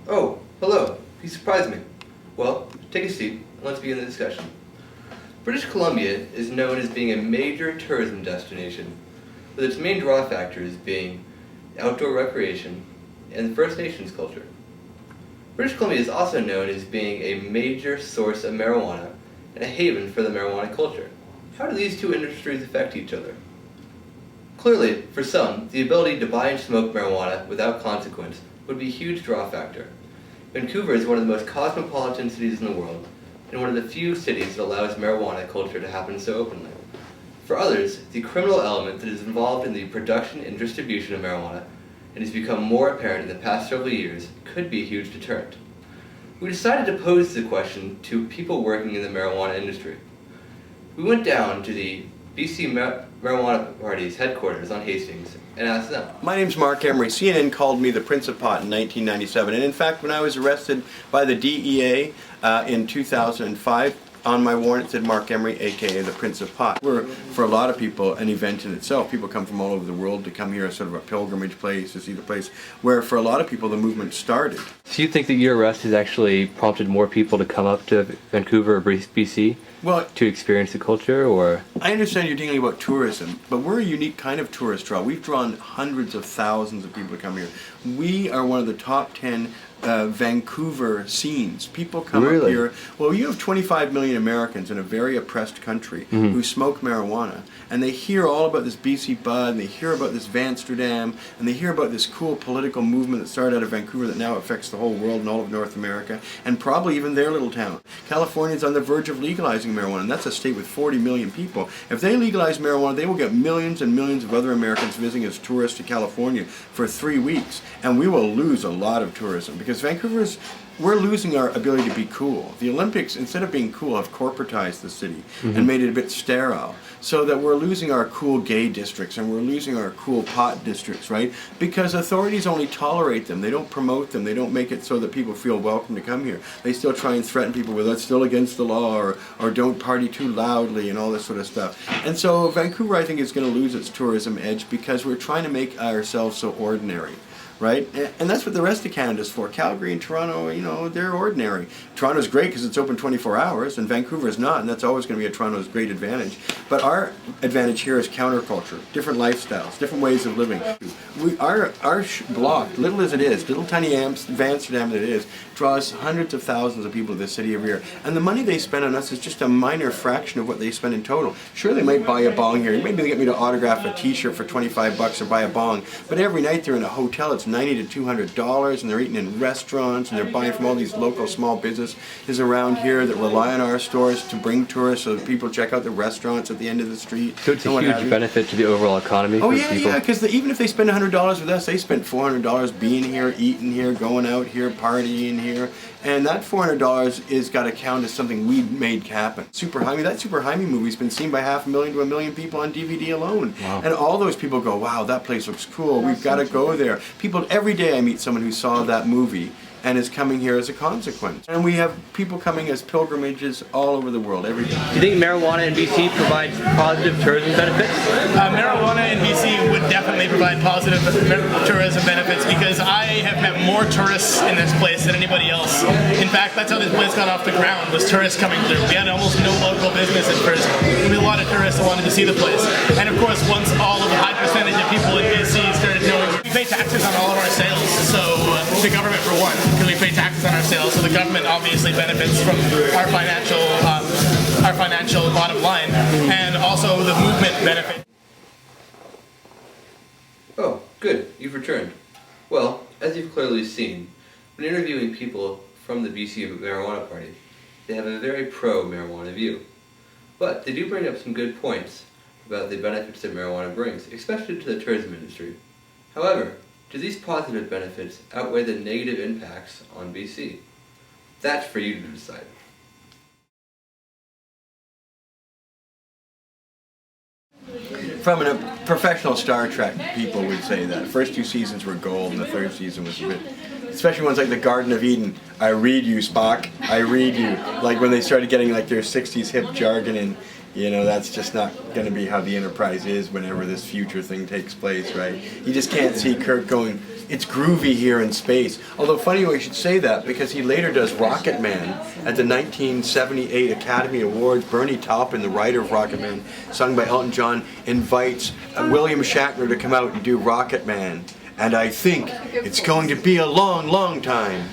Oh, hello. You surprised me. Well, take a seat and let's begin the discussion. British Columbia is known as being a major tourism destination, with its main draw factors being outdoor recreation and First Nations culture. British Columbia is also known as being a major source of marijuana and a haven for the marijuana culture. How do these two industries affect each other? Clearly, for some, the ability to buy and smoke marijuana without consequence would be a huge draw factor. Vancouver is one of the most cosmopolitan cities in the world, and one of the few cities that allows marijuana culture to happen so openly. For others, the criminal element that is involved in the production and distribution of marijuana, and has become more apparent in the past several years, could be a huge deterrent. We decided to pose the question to people working in the marijuana industry. We went down to the BC Marijuana Party's headquarters on Hastings and asked them. My name's Marc Emory. CNN called me the Prince of Pot in 1997, and in fact when I was arrested by the DEA in 2005, on my warrant it said Marc Emory, aka the Prince of Pot. We're, for a lot of people, an event in itself. People come from all over the world to come here as sort of a pilgrimage place, to see the place where for a lot of people the movement started. So you think that your arrest has actually prompted more people to come up to Vancouver or BC to experience the culture, or? I understand you're dealing about tourism, but we're a unique kind of tourist draw. We've drawn hundreds of thousands of people to come here. We are one of the top 10 Vancouver scenes. People come up here. Well, you have 25 million Americans in a very oppressed country who smoke marijuana, and they hear all about this BC Bud, and they hear about this Vansterdam, and they hear about this cool political movement that started out of Vancouver that now affects the whole world and all of North America, and probably even their little town. California's on the verge of legalizing marijuana, and that's a state with 40 million people. If they legalize marijuana, they will get millions and millions of other Americans visiting as tourists to California for 3 weeks, and we will lose a lot of tourism because we're losing our ability to be cool. The Olympics, instead of being cool, have corporatized the city and made it a bit sterile, so that we're losing our cool gay districts and we're losing our cool pot districts, right? Because authorities only tolerate them. They don't promote them. They don't make it so that people feel welcome to come here. They still try and threaten people with, that's still against the law, or don't party too loudly and all this sort of stuff. And so Vancouver, I think, is going to lose its tourism edge because we're trying to make ourselves so ordinary. Right? And that's what the rest of Canada's for. Calgary and Toronto, you know, they're ordinary. Toronto's great because it's open 24 hours, and Vancouver's not, and that's always going to be a Toronto's great advantage. But our advantage here is counterculture, different lifestyles, different ways of living. Our block, little as it is, little tiny Amsterdam that it is, draws hundreds of thousands of people to the city every year. And the money they spend on us is just a minor fraction of what they spend in total. Sure, they might buy a bong here. Maybe they get me to autograph a t-shirt for 25 bucks or buy a bong. But every night they're in a hotel, it's $90 to $200, and they're eating in restaurants, and they're buying from all these local small businesses around here that rely on our stores to bring tourists so that people check out the restaurants at the end of the street. So it's a huge benefit to the overall economy for people? Yeah, because even if they spend $100 with us, they spent $400 being here, eating here, going out here, partying here. And that $400 is got to count as something we made happen. That Super Jaime movie's been seen by 500,000 to 1 million people on DVD alone. Wow. And all those people go, wow, that place looks cool, we've got to go there. People, every day I meet someone who saw that movie and is coming here as a consequence. And we have people coming as pilgrimages all over the world every day. Do you think marijuana in BC provides positive tourism benefits? Marijuana in BC would definitely provide positive tourism benefits because I have met more tourists in this place than anybody else. In fact, that's how this place got off the ground, was tourists coming through. We had almost no local business at first. There was a lot of tourists that wanted to see the place. And of course, once all of the high percentage of people in BC started knowing, we pay taxes on all of our sales, so the government for one, because we pay taxes on our sales, so the government obviously benefits from our financial bottom line, and also the movement benefit. Oh, good, you've returned. Well, as you've clearly seen, when interviewing people from the BC Marijuana Party, they have a very pro-marijuana view. But they do bring up some good points about the benefits that marijuana brings, especially to the tourism industry. However, do these positive benefits outweigh the negative impacts on BC? That's for you to decide. From a professional Star Trek, people would say that. The first 2 seasons were gold, and the 3rd season was a bit, especially ones like the Garden of Eden. I read you, Spock. I read you. Like when they started getting like their 60s hip jargon in. You know, that's just not going to be how the Enterprise is whenever this future thing takes place, right? You just can't see Kirk going, it's groovy here in space. Although funny you should say that, because he later does Rocket Man at the 1978 Academy Awards. Bernie Taupin, the writer of Rocket Man, sung by Elton John, invites William Shatner to come out and do Rocket Man. And I think it's going to be a long, long time.